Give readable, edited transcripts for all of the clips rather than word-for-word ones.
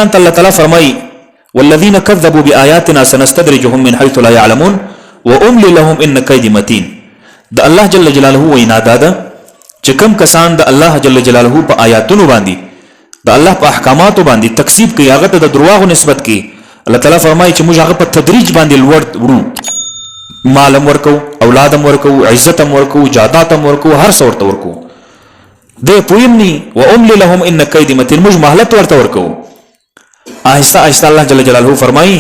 انت الله تعالی فرمای والذین كذبوا بآیاتنا سنستدرجهم من حيث لا يعلمون واملي لهم ان كيدي متين. د الله جل جلاله وینا ده چې کوم کسان د الله جل جلاله په آیاتونو باندې د الله په احکاماتو باندې تکذیب کوي، هغه ته د دروغ نسبت کوي، الله تعالی فرمایي چې موږ هغه په تدریج باندې وړو، مالم ورکو، اولادم ورکو، عزتم ورکو، جاداتم ورکو، هر څه ورته ورکو. دې پویني و املي لهم ان كيدي متين، موږ مهلت ورته ورکو. آهسته آهسته الله جل جلاله فرمایي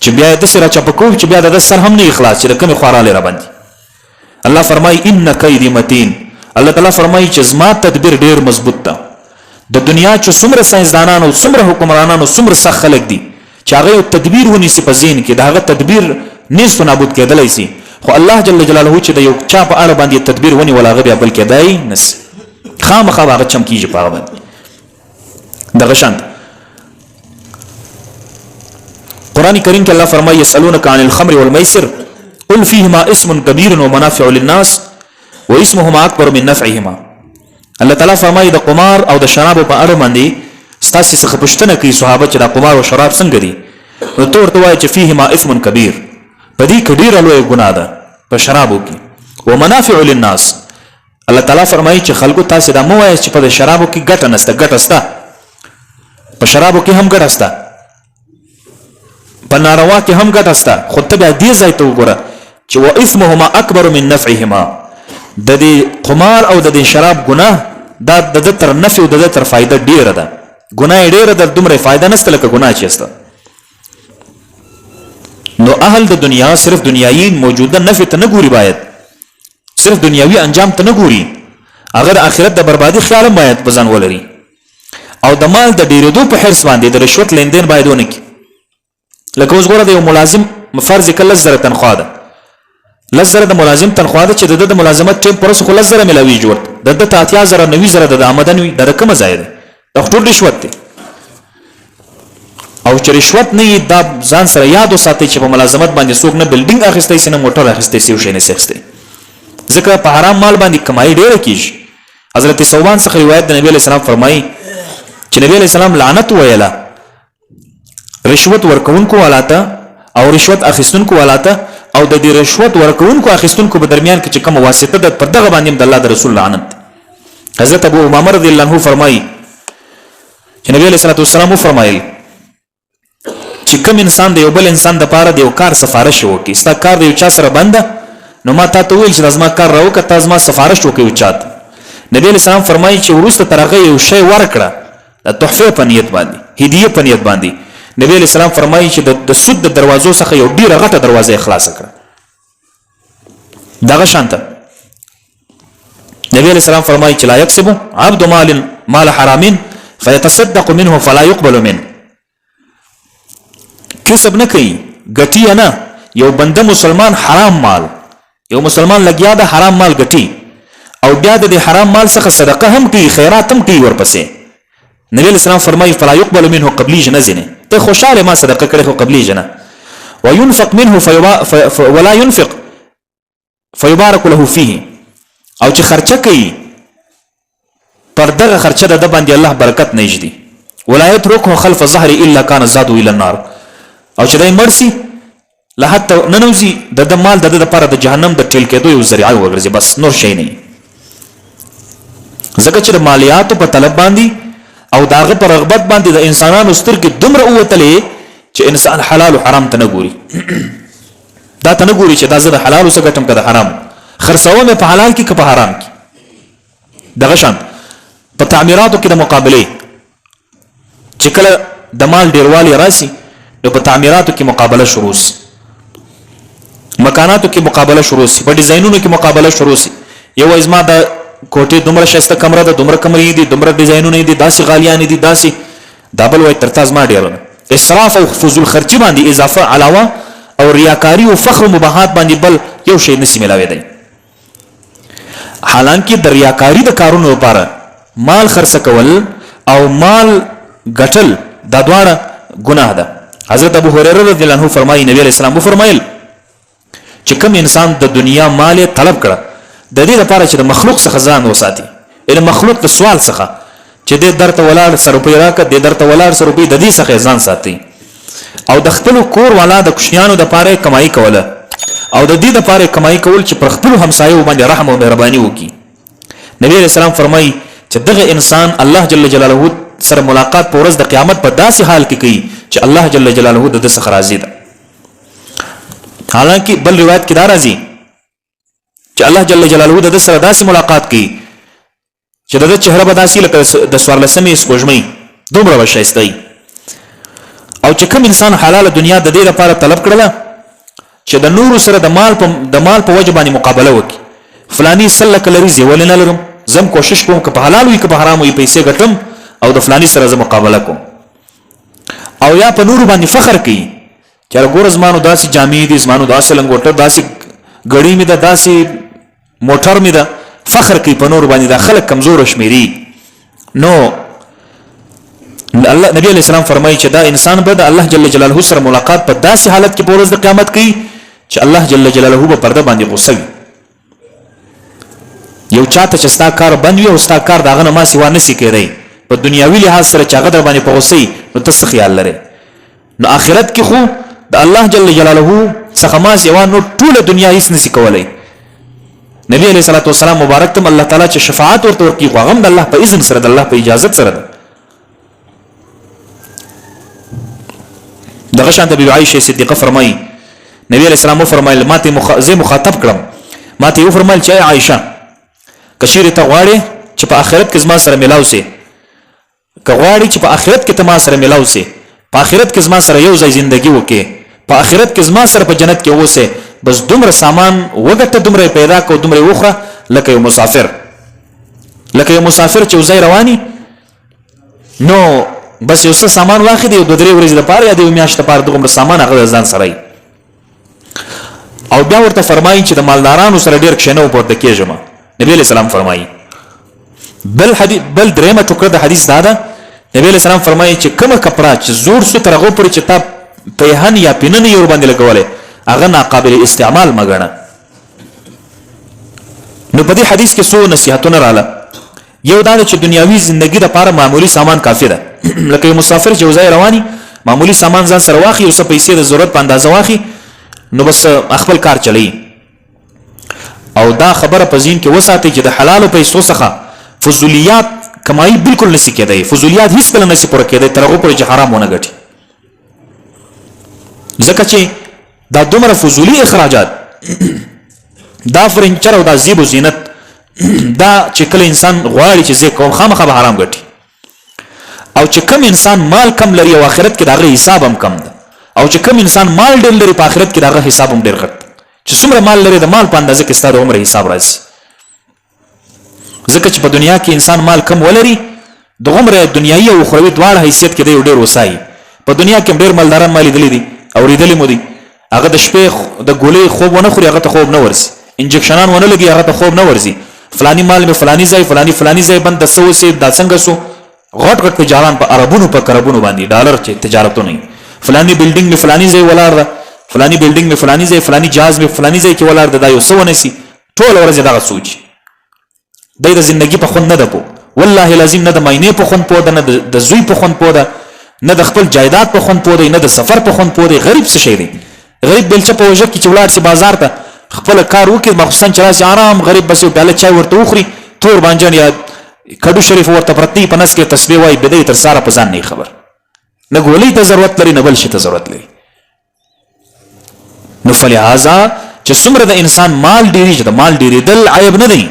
چې بیا د سره چپکو چې بیا د سر هم نه اخلاص چې کوم خواراله را باندې. الله فرمایي ان كيدي متين. الله تعالی فرمایي چې زما تدبیر ډیر مضبوط ده. د دنیا چې څومره ساينسدانان او څومره حکمرانان او څومره سخت خلک دي چې هغه تدبیر ونیسي په ذهن کې، دا هغه تدبیر نيست نابود کېدلای شي، خو الله جل جلاله چې د یو چا په اړه باندې تدبیر ونی ولا غبي بل کېدای نس خامخا هغه چم کیږي په هغه باندې. دغه شان قرآن کریم کې الله فرمایي يسألونك عن الخمر والميسر قل فيهما اسم كبير ومنافع للناس واسمهما اكبر من نفعهما. الله تعالی فرمایي د قمار او د شراب په اړه باندې ستاسو څخه پوښتنه کوي صحابه چې د قمار او شراب څنګه دي، نو ته ورته وایي چې فيهما اسم كبير، په دې کې ډیره لویه ګناه ده په شرابو کې، ومنافع للناس. الله تعالی فرمایي چې خلکو تاسو دا مو وایي چې په شرابو کې ګټه نشته، ګټه شته په شرابو کې هم ګټه شته، په ناروا کې هم ګټه شته، خو ته بیا دې ځای ته وګوره چې واسمهما اکبر من نفعهما. د دې قمار او د دې شراب ګناه دا د تر نفع او د تر فائدہ ډیره ده، ګناه ډیره ده، دومره فائدہ نشته لکه ګناه چې استه. نو اهل د دنیا صرف دنیايي موجوده نفع ته نه ګوري، باید صرف دنیاوي انجام ته نه ګوري، اگر اخرت د بربادي خیال باید بزن ولري. او د مال د ډیرېدو په حرص باندې د رشوت لیندین باید ونه کی. لکه اوس ګوره د یو ملازم فرض کله زره تنخواه ده، لزره د ملازم تنخواه ده چې د ملازمت ټیم پرس خو لزره ملاوي جوړ د 80,000 90,000 د آمدن وي، د کومه ځای ده؟ د ټول رشوت دی. او چې رشوت نه دا ځان سره یاد وساتي چې په ملازمت باندې څوک نه بلډینګ اخیستي سي نه موټر اخیستي سي او شي نه اخیستي، ځکه په حرام مال باندې کمایي ډیره کیږي. حضرت ثوبان څخه روایت د نبی علیہ السلام فرمایي چې نبی علیہ السلام لعنت ویلا رشوت ورکونکو ولاته او رشوت اخیستونکو ولاته او د دې رشوت ورکونکو اخیستونکو په درمیان کې چې کوم واسطه ده پر دغه باندې د الله د رسول لعنت. حضرت ابو امامه رضی الله عنه فرمایي چې نبی علیہ السلام فرمایي چې کوم انسان د یو بل انسان د پاره د یو کار سفارش وکړي، ستا کار د یو چا سره بنده، نو ما ته ویل چې لازم کار راوکړه، تاسو ما سفارش وکړي چات. نبی علیہ السلام فرمایي چې ورسته ترغه یو شی ورکړه د تحفه په نیت باندې، هدیه په نیت باندې. نبی علیہ السلام فرمایي چې د سود د دروازو څخه یو ډیره غټه دروازه خلاص کړه. دغه شانته نبی علیہ السلام فرمایي چې لا یکسب عبد مال حرام فيتصدق منه فلا يقبل منه. کسب نه کوي ګټي نه، یو بنده مسلمان حرام مال، یو مسلمان لګیا د حرام مال ګټي او بیا د حرام مال څخه صدقه هم کوي، خیرات هم کوي ورپسې. نبی علیہ السلام فرمایي فلا يقبل منه قبلی جنازنه، ته خوشاله ما صدقه کړې خو قبلی جنا. وينفق منه ولا ينفق فيبارك له فيه. او چې خرچه کوي پر دغه خرچه د باندې الله برکت نه یجدي. ولا يتركه خلف ظهر الا كان زاد الى النار. او چې دای مرسي لا حتی ننوزي د مال د لپاره د جهنم د ټیل کېدو یو ذریعہ وګرځي، بس نور شي نه. ځکه چې مالیات په طلب باندې او داغه پر رغبت باندې د انسانانو سترګې دومره اوتلې چې انسان حلال او حرام ته نه ګوري. دا ته نه ګوري چې دا زه د حلال او څه ګټم کده حرام، خرڅوم په حلال کې که په حرام کې. دغه شان په تعمیراتو کې د مقابله چې کله د مال ډیروالي راسي نو په تعمیراتو کې مقابله شروع شي، مکاناتو کې مقابله شروع شي، په ډیزاینونو کې مقابله شروع شي. یو ازما د کوټه دومره شسته کمره ده، دومره کمرې دي، دومره ډیزاینونه دي، داسې غالیان دي، داسې دابل وای ترتاز ما ډیرونه اسراف او فضول خرچي باندې اضافه علاوه او ریاکاری او فخر مباحات باندې بل یو شی نسی ملاوي دی. حالانکه د ریاکاری د کارونو لپاره مال خرڅ کول او مال ګټل دا دواړه ګناه ده. حضرت ابو هريره رضی الله عنه فرمایي نبی علیہ السلام فرمایل چې کوم انسان د دنیا مال طلب کړه د دې لپاره چې د مخلوق څخه ځان وساتي، د مخلوق د سوال څخه چې دې درته ولاړ 100 روپۍ راکړه، دې درته ولاړ 100 روپۍ، د دې څخه ځان ساتي. او د خپل کور والا د کوشنیانو د پاره کمایي کوله، او د دې د پاره کمایي کول چې پر خپل همسایو باندې رحم او مهرباني وکړي. نبی علیہ السلام فرمایي چې دغه انسان الله جل جلاله سره ملاقات په ورځ د قیامت په داسې حال کې کوي چې الله جل جلاله د څخه راضي ده. حالانکه بل روایت کې دا راځي چې الله جل جلاله د سره داسې ملاقات کوي چې د چهره به داسې لکه د 14مې سپوږمۍ دومره وشایسته. او چې کوم انسان حلاله دنیا د دې لپاره طلب کړله چې د نورو سره د مال په وجه باندې مقابله وکړي، فلانی سره کلري زی ولې نه لرم، زم کوشش کوم که په حلال وي که په حرام وي پیسې ګټم او د فلانی سره زه مقابله کوم. او یا په نورو باندې فخر کوي چې ګور زمانو داسې جامې دي، زمانو داسې لنګوټه، داسې ګړی مې ده، داسې موټر مې ده، فخر کوي په نورو باندې. دا خلک کمزور شمیري. نو الله نبی علیہ السلام فرمایي چې دا انسان به د الله جل جلاله سره ملاقات په داسې حالت کې په ورځ د قیامت کوي چې الله جل جلاله به پرده باندې غصه وي. یو چاته چې ستا کار بند وي او ستا کار داغه نه ما سیوا نسی کېدی په دنیاوي لحاظ سره چې هغه در باندې په غصه وي، نو ته څه خیال لرې؟ نو آخرت کې خو د الله جل جلاله څخه ما سیوا نو ټوله دنیا هیڅ نسی کولی. نبی علیہ الصلوۃ والسلام مبارک تم الله تعالی چې شفاعت ورته ورکړي خو هغه د الله په اذن سره، د الله په اجازه سره ده. دغه شان د بیبي عائشه صدیقه فرمایي نبی علیہ السلام فرمایل ماته زه مخاطب کړم، ماته یو فرمایل چې عائشه کشیر ته غواړي چې په آخرت کې زما سره ملاو سي، که غواړي چې په آخرت کې تما سره ملاو سي، په آخرت کې زما سره یو ځای ژوندۍ وکړي، په آخرت کې زما سره په جنت کې اوسه، بس دومره سامان وګټه، دومره پیدا کو، دومره وخره لکه یو مسافر چې ځای رواني نو بس یو څه سامان واخلي یو 2-3 ورځې لپاره یا د میاشتې لپاره دومره سامان هغه ځان سره. او بیا ورته فرمایي چې د مالدارانو سره ډیر کښنه پورته کېږم. نبی علیہ السلام فرمایي بل درېمه ټوکړه د حدیث دا ده، نبی علیہ السلام فرمایي چې کومه کپړه چې زور سو تر هغه پورې چې تا پیهن یا پینن یې ور باندې لګولې هغه ناقابل استعمال مګنه. نو په دې حدیث کې څو نصيحتونه رااله. یو دا چې دنیاوي ژوندۍ لپاره معمولی سامان کافی ده. لکه مسافر چې ځای رواني معمولی سامان ځان سره واخی او څه پیسې د ضرورت په اندازه واخی، نو بس خپل کار چلی. او دا خبره په ذهن کې وساتئ چې د حلال پیسو څخه فضولیات کمایي بالکل نسی کېدای، فضولیات هیڅ کله نسی پوره کېدای تر هغه پورې چې حرام ونه ګټي. ځکه چې دا دومره فضولی اخراجات، دا فرنیچر او دا زیب و زینت، دا چې کله انسان غواړي چې زه کوم خامخا به حرام ګټي. او چې کم انسان مال کم لري او آخرت کې داغه حساب هم کم ده، او چې کم انسان مال ډېر لري په آخرت کې داغه حساب هم ډېر غټ. چې څومره مال لري د مال په اندازه کې ستاسو عمر حساب راځي. ځکه چې په دنیا کې انسان مال کم ولري د عمر دنیایي او اخروی دواړه حیثیت کې دی ډېر وسایي. په دنیا کې ډېر مالداران مالي دي او ریدلې مو دي، هغه د شپې د ګولې خوب ونه خوري، هغه ته خوب نه ورسي، انجکشنان ونه لګي، هغه ته خوب نه ورسي، فلانی مال به فلانی ځای فلانی ځای بند د سو سي دا څنګه سو غټ تجاران په عربونو په کربونو باندې ډالر چې تجارتونه نه، فلانی بلډینګ می فلانی ځای ولار ده، فلانی بلډینګ می فلانی ځای، فلانی جهاز می فلانی ځای کې ولار ده، دا یو سو نسی ټول ورځ دا سوچ د ژوندۍ په خون نه ده پو، والله لازم نه د ماینه په خون پوده، نه د زوی په خون پوده، نه د خپل جایداد په خون پوده، نه د سفر په خون پوده. غریب څه شي دی؟ غریب بلچه په وجه کې چولار سي بازار ته خپل کار وکړي، مخصوصا چې راځي آرام، غریب بس یو پیاله چای ورته وخوري، تور بانجان یا کډو شریف ورته پرتی پنس کې تسبیح وای بدای تر ساره په ځان نه خبر، نه ګولې ته ضرورت لري نه بل شي ته ضرورت لري. نو فلهذا چې څومره د انسان مال ډیری، چې د مال ډیری دل عیب نه دی،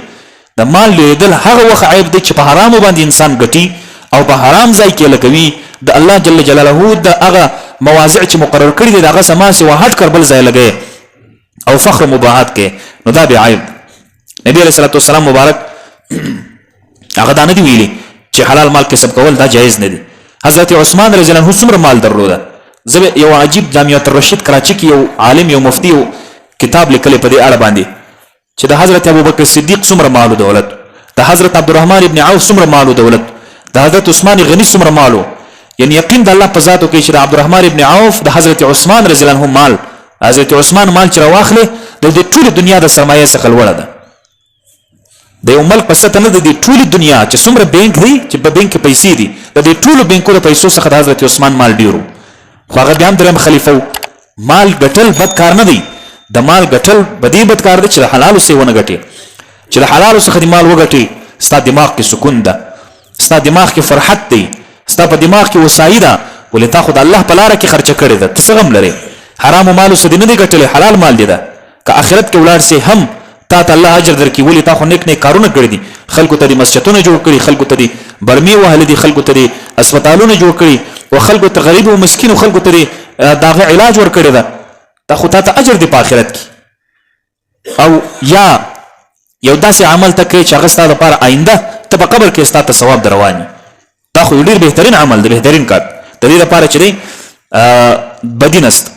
د مال ډیری دل هغه وخت عیب دی چې په حرام باندې انسان ګټي او په حرام ځای کې لګوي. د الله جل جلاله د هغه مواضع چې مقرر کړی دي هغه سما سي وهټ کر بل ځای لګي او فخر مباحات کې، نو دا به عیب. نبی علیہ الصلوۃ والسلام مبارک هغه دا نه دی ویلي چې حلال مال کسب کول دا جایز نه دي. حضرت عثمان رضی الله عنه څومره مال درلوده. زه یو عجیب جامعه الرشید کراچي کې یو عالم یو مفتی یو کتاب لیکلی په دې اړه باندې چې د حضرت ابوبکر صدیق څومره مال او دولت، د حضرت عبدالرحمن ابن عوف څومره مال او دولت، د حضرت عثمان غنی څومره مال، یعنی یقین د الله په ذاتو کې چې د عبدالرحمن ابن عوف د حضرت عثمان رضی الله عنه مال، حضرت عثمان مال چې راواخله د ټول دنیا د سرمایه څخه لوړه ده. د یو ملک په سطح نه د دې ټولې دنیا چې څومره بینک دی چې په بینک کې پیسې دي د دې ټولو بینکو د پیسو څخه د حضرت عثمان مال ډیرو خو هغه بیا هم درېیم خلیفه و مال ګټل بد کار نه دی د مال ګټل بدی بد کار دی چې د حلالو څخه ونه ګټې چې د حلالو څخه د مال وګټې ستا دماغ کې سکون ده ستا دماغ کې فرحت دی ستا په دماغ کې وسایي ده ولې تا خو د الله په لاره کې خرچه کړې ده ته څه غم لرې حرامو مالو څه دې نه دی ګټلی حلال مال دی ده که آخرت کې ولاړ سې هم تا ته الله اجر درکړي ولې تا خو نیک نیک کارونه کړي دي خلکو ته دې مسجدونه جوړ کړي خلکو ته دې برمې وهلې دي خلکو ته دې اسپتالونه جوړ کړي او خلکو ته غریب او مسکین او خلکو ته دې د هغه علاج ورکړی ده دا خو تا ته اجر دی په آخرت کې او یا یو داسې عمل ته کوي چې هغه ستا دپاره آینده ته په قبر کې ستا ته ثواب در روان وي دا خو ډېر بهترین عمل دی بهترین کار د دې لپاره چې دی بدي نسته